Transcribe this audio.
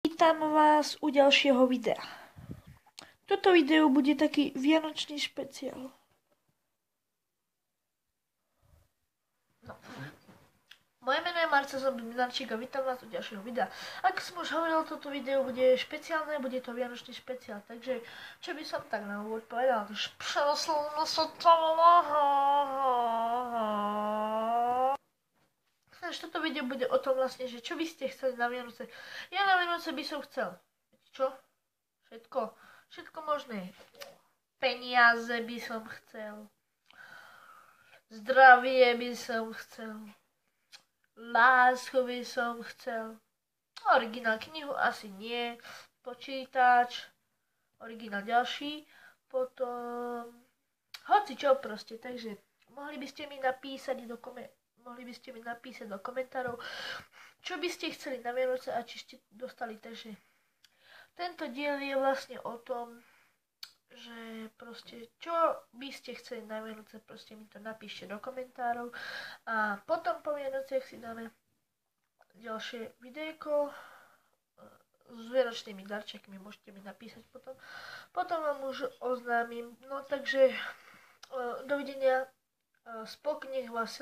Vítam vás u ďalšieho videa. Toto video bude taký vianočný špeciál. No. Moje meno je Marca, som Minarčík a vítam vás u ďalšieho videa. Ako som už hovoril, toto video bude špeciálne, bude to vianočný špeciál. Takže, čo by som tak na úvod povedal? Toto video bude o tom vlastne, že čo by ste chceli na Vianoce. Ja na Vianoce by som chcel. Čo? Všetko možné. Peniaze by som chcel. Zdravie by som chcel. Lásku by som chcel. Originál knihu asi nie. Počítač. Originál ďalší. Potom hoci čo proste. Takže mohli by ste mi napísať do komentárov, čo by ste chceli na Vianoce a či ste dostali. Takže tento diel je vlastne o tom, že proste čo by ste chceli na Vianoce, proste mi to napíšte do komentárov a potom po Vianociach si dáme ďalšie videjko s vianočnými darčekmi, môžete mi napísať potom vám už oznámim. No takže dovidenia, spokojne vás